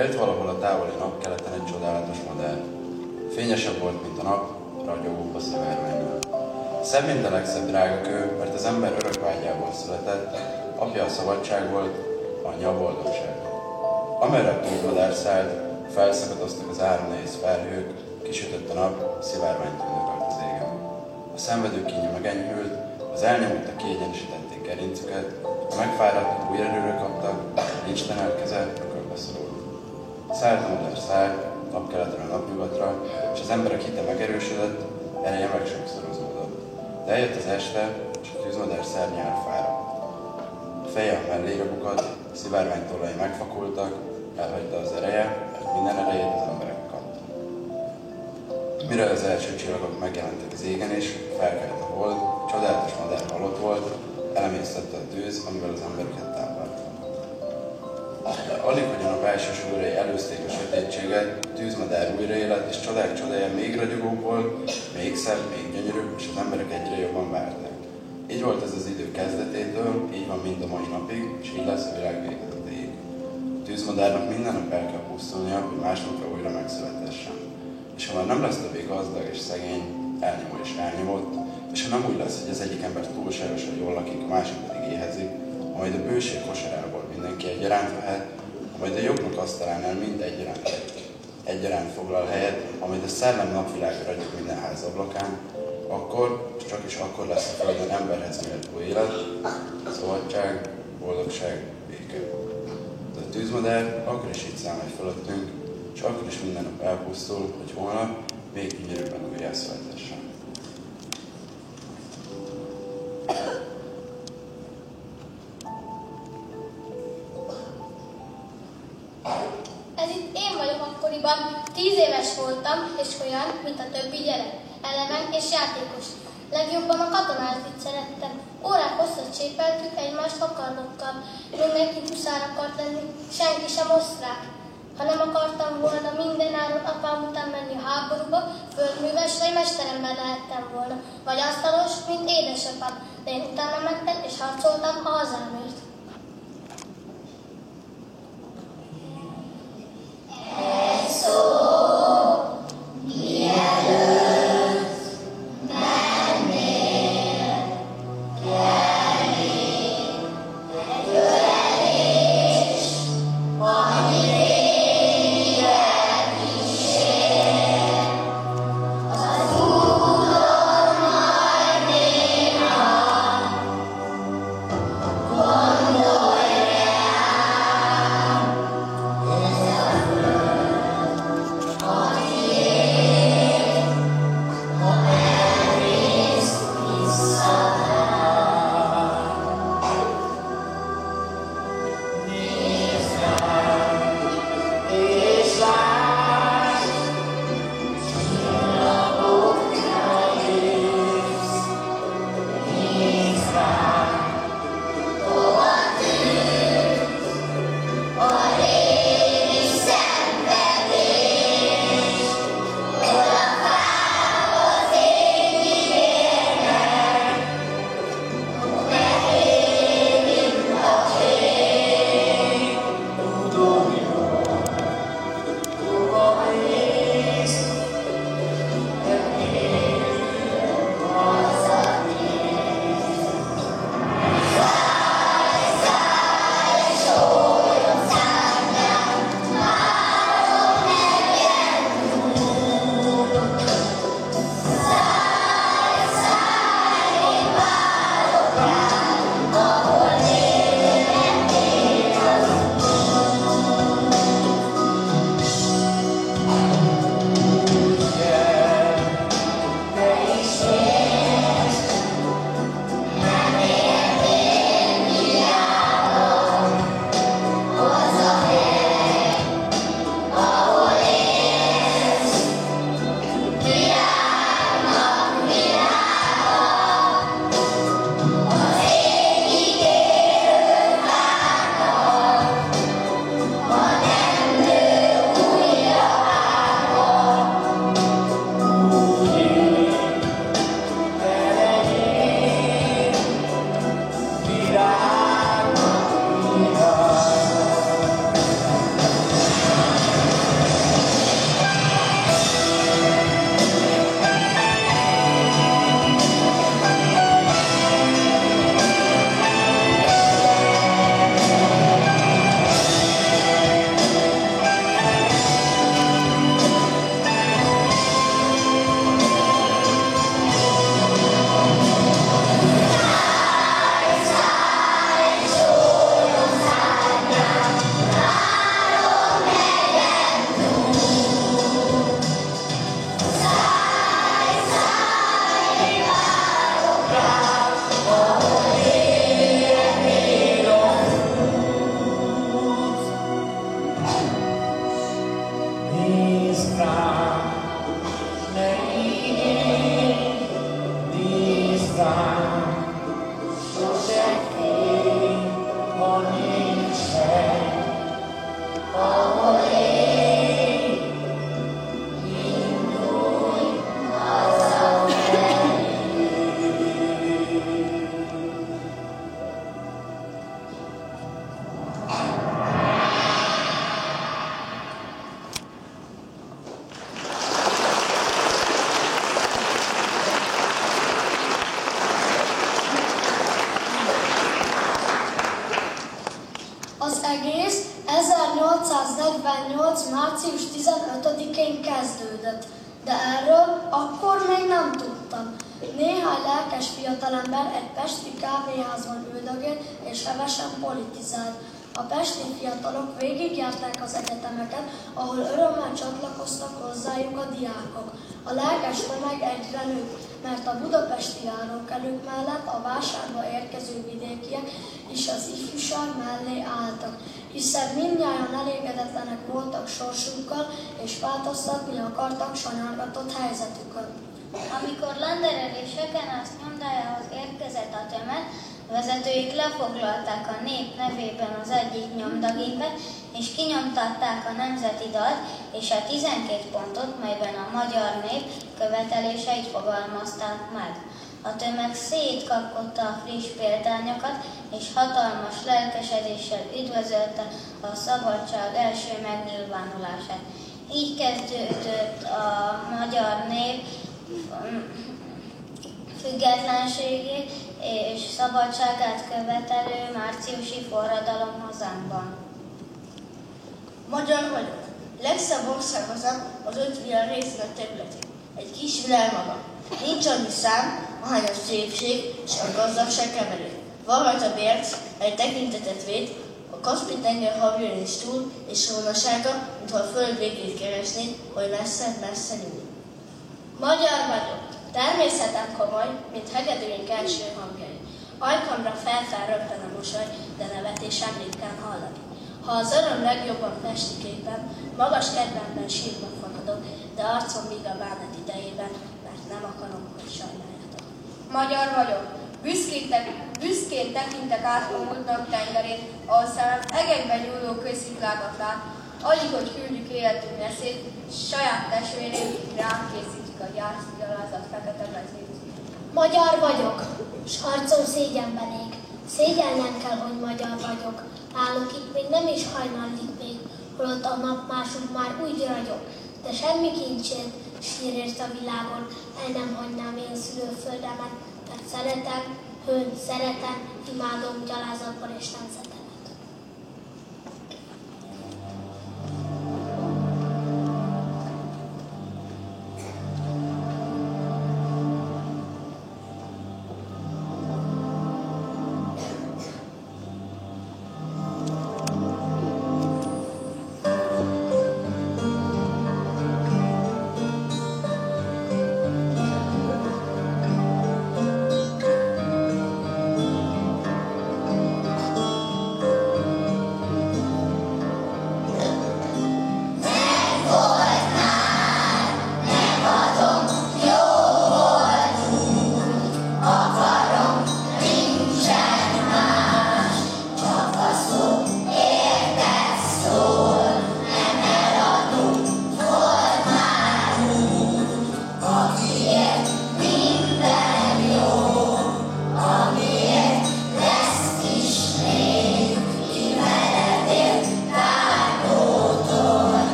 Élt valahol a távoli napkeleten egy csodálatos madár. Fényesebb volt, mint a nap, ragyogó a szivárványnál. Szebb, mint a legszebb drágakő, mert az ember örök vágyából született, apja a szabadság volt, anyja a boldogság. Amerre túlmadár szállt, felszakadoztak az áron-nehéz felhők, kisütött a nap, szivárvány tündökölt az égen. A szenvedő kínja megenyhült, az elnyomultak kiegyenesítették gerincüket, a megfáradtak új erőre kaptak, nincs tenelkeze, ökölbe szorult. Szállt a madár szállt, napkeletről napnyugatra, és az emberek hite megerősödött, ereje meg sokszorozódott. De eljött az este, és a tűzmadár szárnya elfáradt. A feje a mellére bukadt, a szivárványtollai megfakultak, elhagyta az ereje, mert minden erejét az emberek kapta. Mire az első csillagok megjelentek az égen is, felkelt a hold, csodálatos madár halott volt, elemésztette a tűz, amivel az embereket táplálta. De alig, hogyan a belső súlyai előzték a sötétséget, a tűzmadár újraélet, és csodák csodája még ragyogóbb volt, még szebb, még gyönyörűbb, és az emberek egyre jobban várták. Így volt ez az idő kezdetétől, így van mind a mai napig, és így lesz a világ végezetéig. A tűzmadárnak minden nap el kell pusztulnia, hogy másnapra újra megszületessen. És ha már nem lesz többé gazdag és szegény, elnyomó és elnyomott, és ha nem úgy lesz, hogy az egyik ember túlságosan jól lakik, a másik pedig éhezik, majd a bőség kosarából mindenki egyaránt vehet, majd a jobbnak asztalánál mind egyaránt foglal helyet, majd a szellem napvilágra ragyog minden ház ablakán, akkor, és csak is akkor lesz a földön emberhez méltó élet, szabadság, boldogság, béke. De a tűzmadár akkor is itt száll majd fölöttünk, és akkor is minden nap elpusztul, hogy holnap még gyönyörűbben újjászületessen. Ez itt én vagyok akkoriban, 10 éves voltam, és olyan, mint a többi gyerek, eleven és játékos. Legjobban a katonázatit szerettem. Órák hosszat csépeltük egymást hakardokkal. Mindenki huszár akart lenni, senki sem osztrák. Ha nem akartam volna mindenáron apám után menni a háborúba, földműves vagy mesterember lehettem volna, vagy asztalos, mint édesapám, de én utána mentem és harcoltam a hazámért. One. Az egész 1848. március 15-én kezdődött, de erről akkor még nem tudtam. Néhány lelkes fiatalember egy pesti kávéházban üldögélt és hevesen politizált. A pesti fiatalok végigjárták az egyetemeket, ahol örömmel csatlakoztak hozzájuk a diákok. A lelkes tömeg egyre nőtt, mert a budapesti járókelők mellett a vásárba érkező vidékiek is az ifjúság mellé álltak, hiszen mindnyájan elégedetlenek voltak sorsukkal, és változtatni akartak sanyargatott helyzetükön. Amikor Landerer és Hökenász nyomdájához érkezett a tömeg, vezetőik lefoglalták a nép nevében az egyik nyomdagépet, és kinyomtatták a nemzeti dalt és a 12 pontot, melyben a magyar nép követeléseit fogalmazták meg. A tömeg szétkapkodta a friss példányokat, és hatalmas lelkesedéssel üdvözölte a szabadság első megnyilvánulását. Így kezdődött a magyar nép függetlenségét és szabadságát követelő márciusi forradalom hazánkban. Magyar vagyok. Legszebb ország hazám az 5 világ résznek területén. Egy kis világ maga. Nincs annyi szám, ahány a szépség és a gazdagság keverő. Van rajta bérc, egy tekintetet véd, a Kaszpi-tenger havjön is túl, és rónasága, mintha a föld végét keresnéd, hogy messze-messze nyúl. Magyar vagyok. Természetem komoly, mint hegedűink első hangjai. Ajkamra felfel röppen a mosoly, de nevetésem ritkán hallani. Ha az öröm legjobban festi képen, magas kedvemben sírva fakadok, de arcom míg a bánat idejében, mert nem akarom, hogy sajnáljatok. Magyar vagyok. Büszkén tekintek át a múltnak tengerén, ahol szemem egekben nyúló kősziklákat lát, alig, hogy küldjük életünk eszét, saját testvéreink ránk készítik a gyalázat fekete mezét. Magyar vagyok, s arcom szégyenben ég. Szégyellnem kell, hogy magyar vagyok. Nálunk itt még nem is hajnallik még, holott a nap másunk már úgy ragyog. De semmi kincsért, sírért a világon, el nem hagynám én szülőföldemet, mert szeretem, hőn szeretem, imádom gyalázatban és nemzetemet.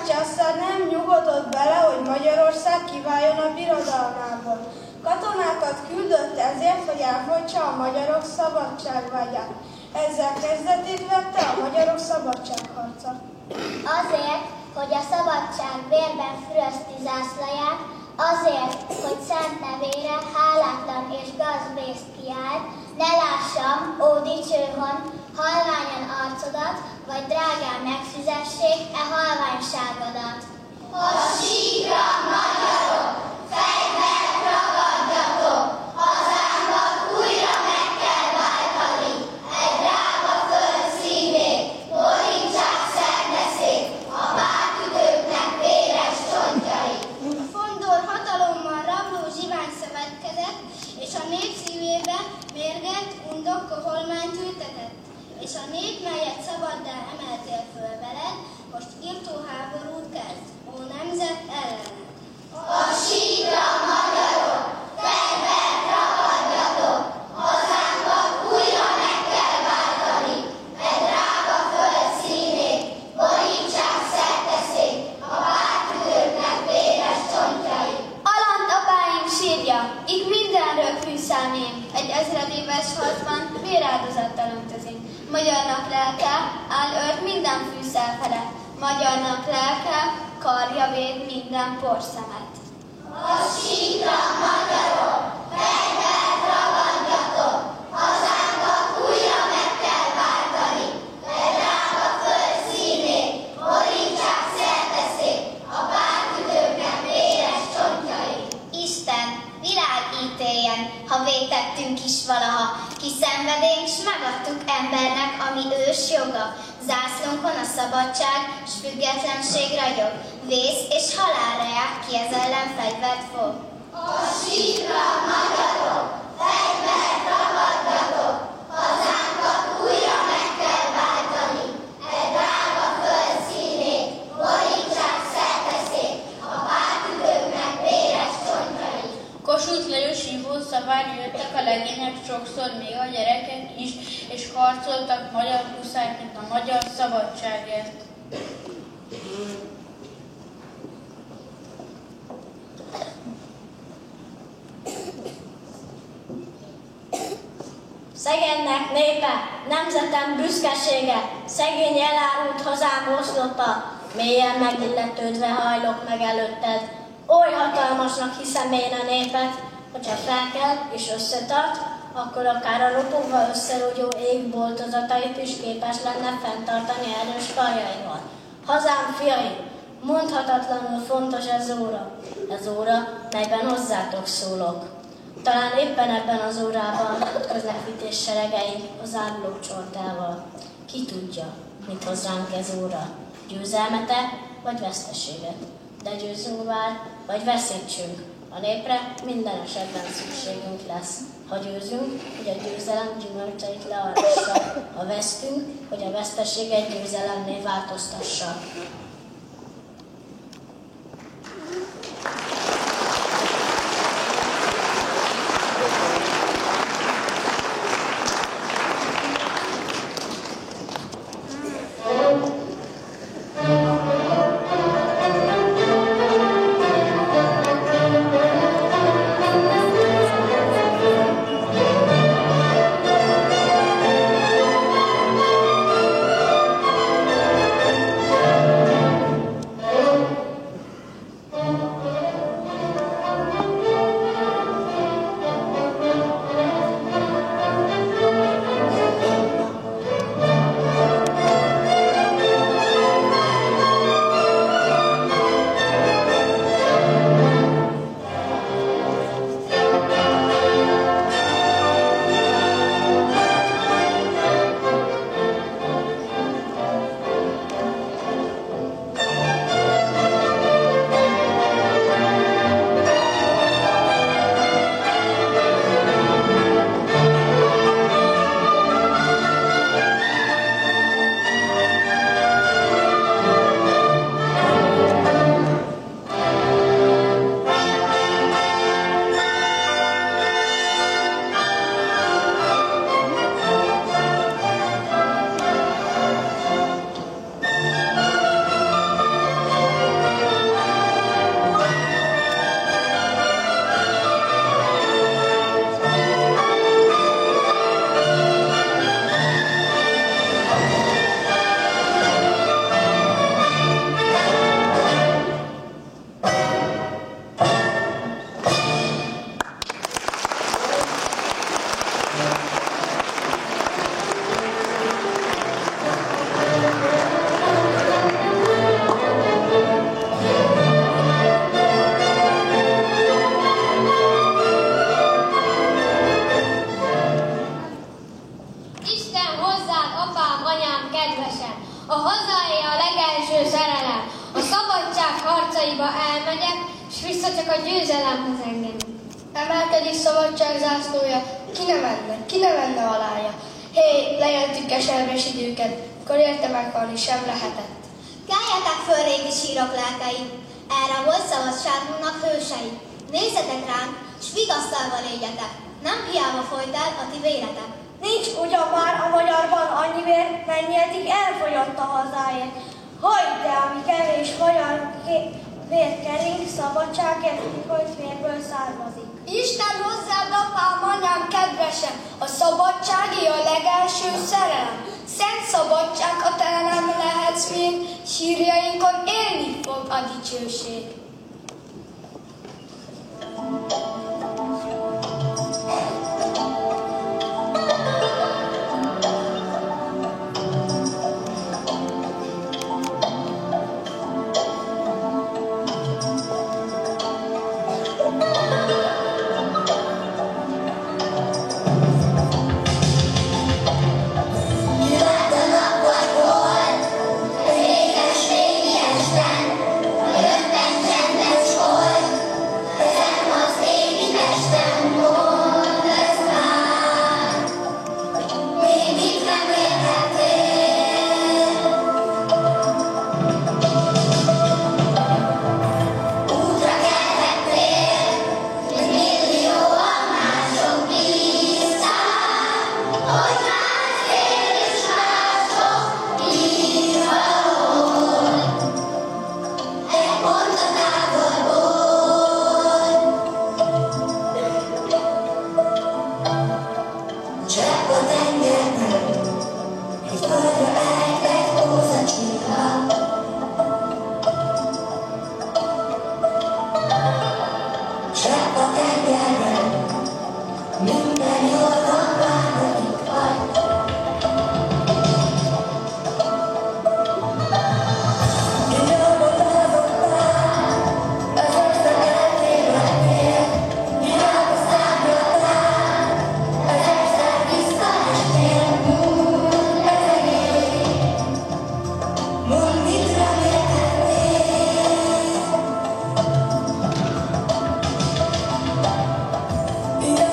császár nem nyugodott bele, hogy Magyarország kiváljon a birodalmából. Katonákat küldött ezért, hogy elfolytsa a magyarok szabadságvágyát. Ezzel kezdetét vette a magyarok szabadságharca. Azért, hogy a szabadság vérben fürözti zászlaját, azért, hogy szent nevére hálátlan és gazvészt kiált, ne lássam, ó dicsőhon, halványan arcodat, vagy drágán megfizessék e halványságodat. A síkra, magyarok, fegyvert ragadjatok, hazánkat újra meg kell váltani, egy drága föld szívét, borítsák szerneszét, a bártüdőknek véres csontjait. Fondor hatalommal rabló zsivány szövetkezett, és a nép szívébe mérget, undok koholmányt ültetett. És a nép, melyet szabaddá emeltél föl veled, most írtó háborút kezd, ó nemzet ellened. A síkra, magyarok, fegyvert ragadjatok, hazánkat újra meg kell váltani, egy drága föld színét, borítsák szerteszét, a bártüdőknek véres csontjait. Alant apáim sírja, itt mindenről fűszelném, egy ezredéves harcban véráldozattal öntözünk. Magyarnak lelke áll őrt minden fűszel felett, magyarnak lelke karja véd minden porszemet. A síkra, magyarok, fegyvert ragadjatok, hazánkat újra meg kell váltani, egy drága föld színét, borítsák szerteszét, a bártüdőknek véres csontjait. Isten, világ ítéljen, ha vétettünk is valaha, kiszenvedénk, s megadtuk embernek, ami ős joga. Zászlónkon a szabadság, s függetlenség ragyog, vész és halálra jár, ki ez ellen fegyvert fog. A síkra, magyarok, fegyvert ragadjatok, hazánkat újra meg kell váltani, egy drága föld színét, borítsák szerteszét, a bártüdőknek véres csontjait. Kossuth Lajos hívó szaván jöttek a legények, sokszor még a gyerekek is, és harcoltak magyar huszárként a magyar szabadságért. Szegénynek népe, nemzetem büszkesége, szegény elárult hazám oszlotta, mélyen megilletődve hajlok meg előtted. Oly hatalmasnak hiszem én a népet, hogyha felkel és összetart, akkor akár a ropogva összerogyó ég boltozatait is képes lenne fenntartani erős karjaival. Hazám fiai, mondhatatlanul fontos ez óra, melyben hozzátok szólok. Talán éppen ebben az órában ütköznek vitéz seregeink az áruló csortával. Ki tudja, mit hoz ránk ez óra, győzelmete vagy veszteséget. De győzünk vár, vagy veszítsünk. A népre minden esetben szükségünk lesz. Ha győzünk, hogy a győzelem gyümölcseit learassa. Ha vesztünk, hogy a veszteséget győzelemné változtassa. harcaiba elmegyek, és vissza csak a győzelemhez engedni. Emelkedik szabadság zászlója, ki ne menne alája. Hé, lejeltük keserves időket, mikor érte meghalni sem lehetett. Keljetek föl régi sírok lelkeim, erre volt szabadságunknak hősei. Nézzetek ránk, s vigasztalva légyetek, nem hiába folyt el a ti véretek. Nincs ugyan már a magyarban annyi vér, mennyi eddig elfogyott a hazáért. Hagyd, de ami kevés magyar vér kering, szabadságért, hogy vérből származik. Isten hozzád, apám, anyám, kedvesem, a szabadságé a legelső szerelem. Szent szabadság, ha te nem lehetsz még, sírjainkon élni fog a dicsőség. Ide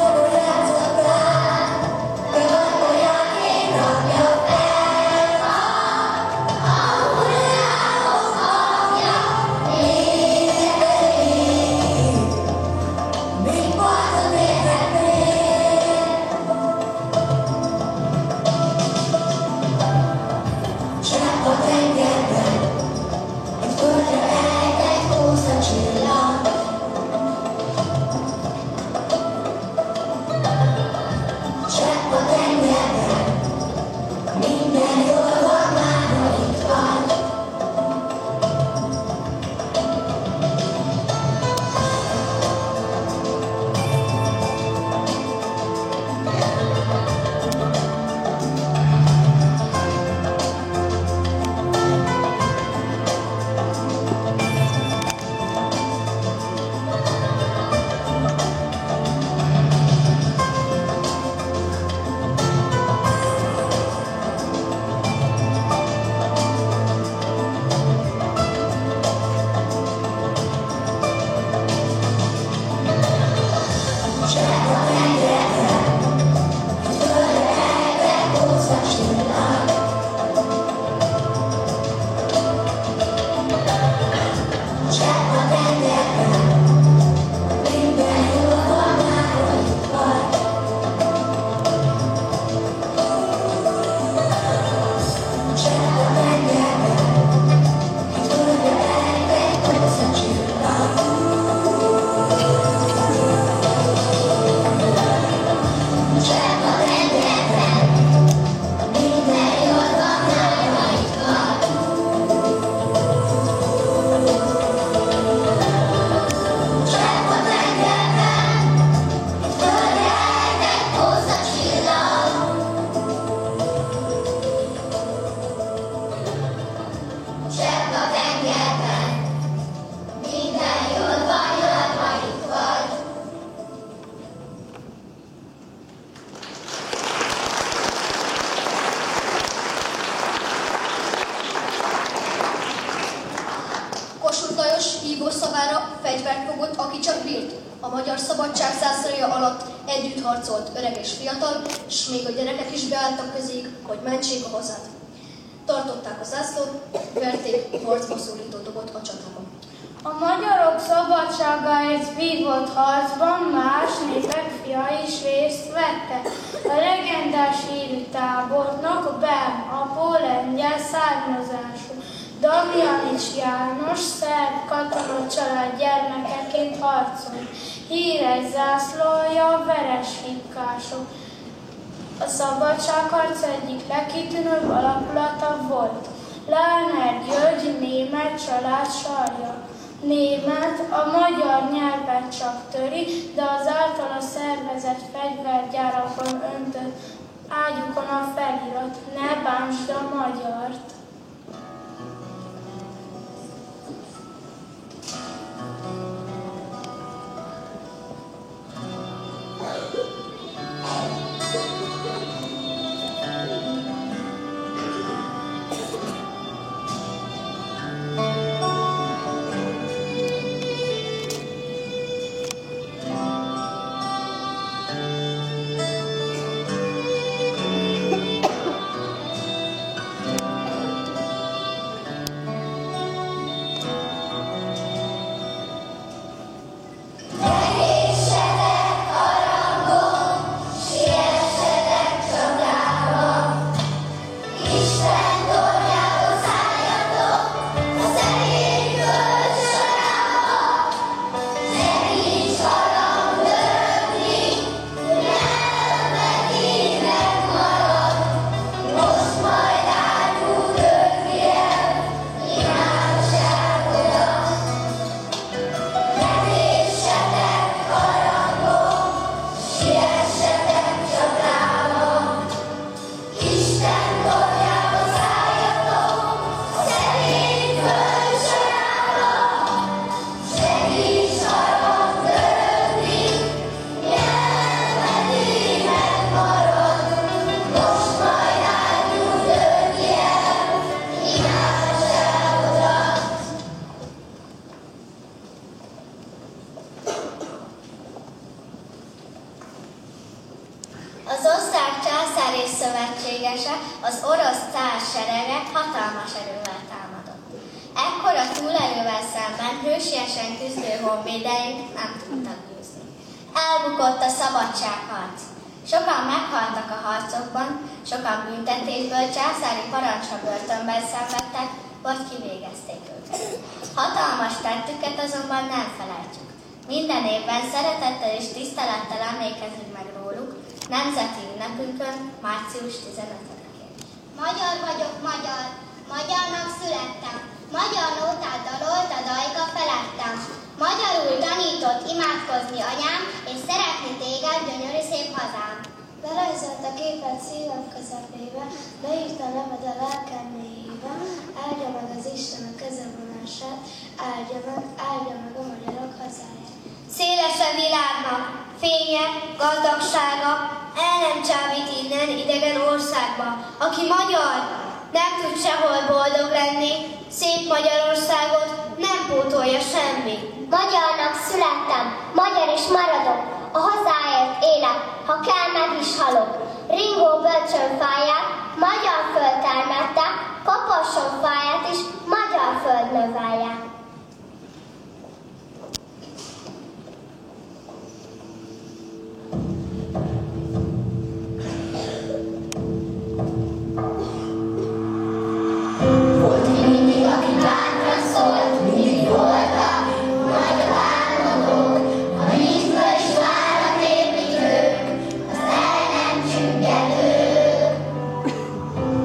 szabadság zászlaja alatt együtt harcolt öreg és fiatal, és még a gyerekek is beálltak közéjük, hogy mentsék a hazát. Tartották a zászlót, verték harcba szólító dobot a csatába. A magyarok szabadságáért vívott harcban más népek fiai is részt vettek. A legendás hírű tábornok Bem, apó lengyel származású, Damjanics János szerb katona család gyermekeként harcolt. Híres zászlója veres hikkások. A szabadságharc egyik legkitűnőbb alapulata volt. Lárner György német család sarja. Német a magyar nyelvet csak töri, de az általa szervezett fegyvergyárakon öntött ágyukon a felirat: ne bántsd a magyart. Az osztrák császár és szövetségese, az orosz cár serege hatalmas erővel támadott. Ekkor a túlerővel szemben hősiesen küzdő honvédeink nem tudtak győzni. Elbukott a szabadságharc. Sokan meghaltak a harcokban, sokan büntetésből császári parancsra börtönben szenvedtek, vagy kivégezték őket. Hatalmas tettüket azonban nem felejtjük. Minden évben szeretettel és tisztelettel emlékezünk meg róluk, nemzeti ünnepünkön, március 15-én. Magyar vagyok, magyar, magyarnak születtem, magyar nótát dalolt a dajka felettem. Magyarul tanított imádkozni anyám, és szeretni téged, gyönyörű szép hazám. Berajzolt a képet szívem közepébe, beírta neved a lelkem mélyében, áldja meg az Isten a kezevonását, áldja meg a magyarok hazáját. Széles a világnak, fénye, gazdagsága, el nem csábít innen idegen országba. Aki magyar, nem tud sehol boldog lenni, szép Magyarországot nem pótolja semmi. Magyarnak születtem, magyar is maradok, a hazáért élek, ha kell meg is halok. Ringó bölcsönfáját magyar föld termette, kapasson fáját is magyar föld növelje.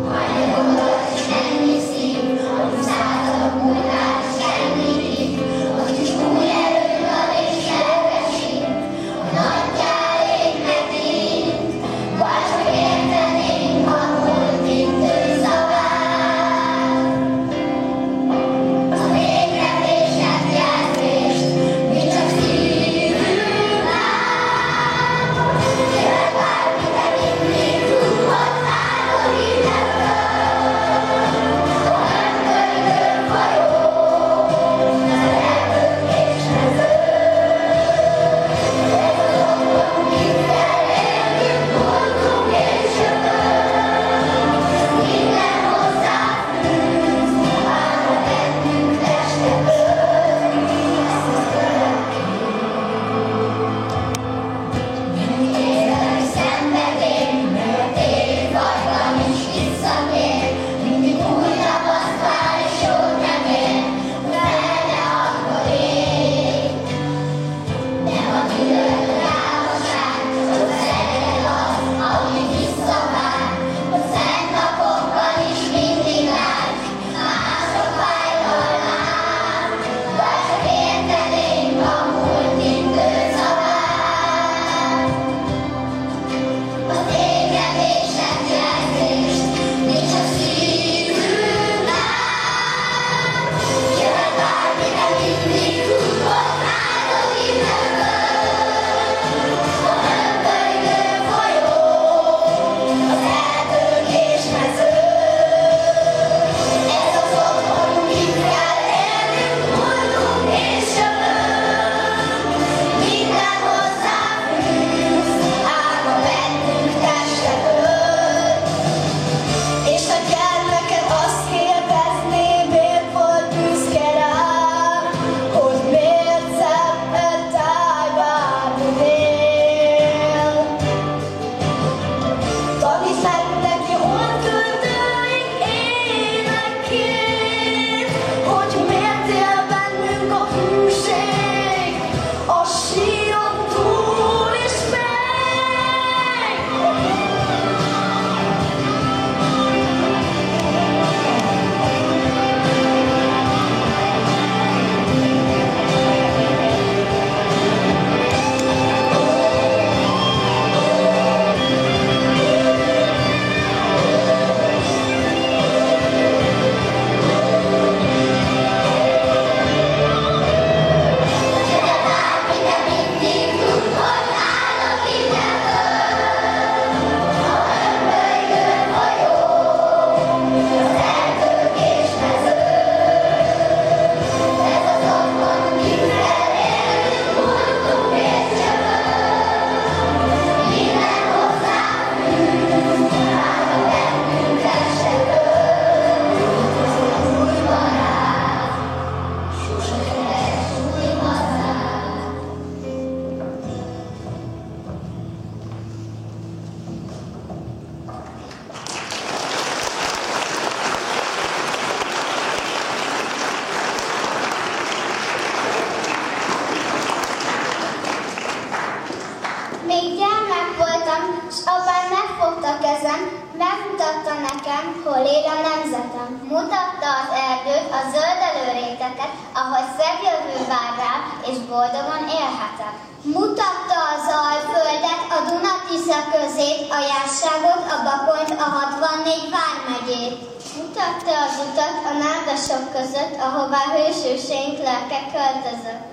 Hajnalkodott, nem hiszünk, hogy szálltak múlás, Megmutatta nekem, hol él a nemzetem. Mutatta az erdőt, a zöldelő réteket, ahol szebb jövő vár rám, és boldogan élhetek. Mutatta az Alföldet, a Duna-Tisza közét, a Jásságot, a Bakonyt, a 64 vármegyét. Mutatta az utat a nádasok között, ahová hősőseink lelke költözött.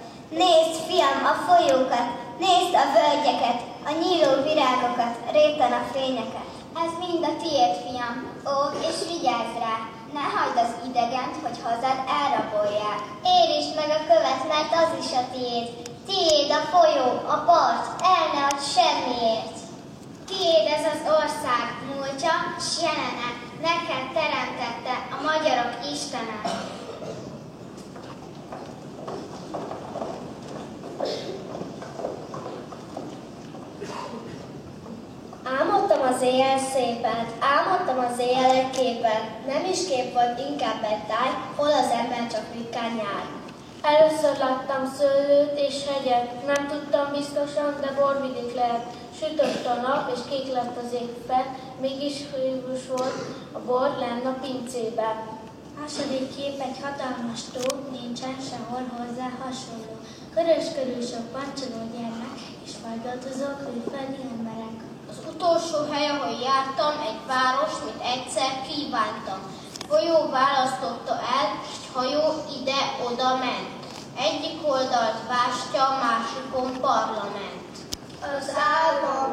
Nézd, fiam, a folyókat, nézd a völgyeket, a nyíló virágokat, réten a fényeket. Ez mind a tiéd, fiam, óvd és vigyázz rá. Ne hagyd az idegent, hogy hazád elrabolják. Érítsd meg a követ, mert az is a tiéd. Tiéd a folyó, a part, el ne adj semmiért. Tiéd ez az ország múltja s jelene, neked teremtette a magyarok Istene. Álmodtam az éjjel szépet, álmodtam az éjjel egy képet, nem is kép volt, inkább egy táj, hol az ember csak ritkán jár. Először láttam szőlőt és hegyet, nem tudtam biztosan, de borvidék lehet. Sütött a nap és kék lett az ég fel, mégis hűvös volt a bor lenn a pincében. Második kép egy hatalmas tó, nincsen sehol hozzá hasonló. Körös körül sok pancsoló gyermek és faggatozó külföldi emberek. Az utolsó hely, ahol jártam, egy város, mint egyszer kívántam. Folyó választotta el, egy hajó ide-oda ment. Egyik oldalt bástya, másikon parlament. Az álmom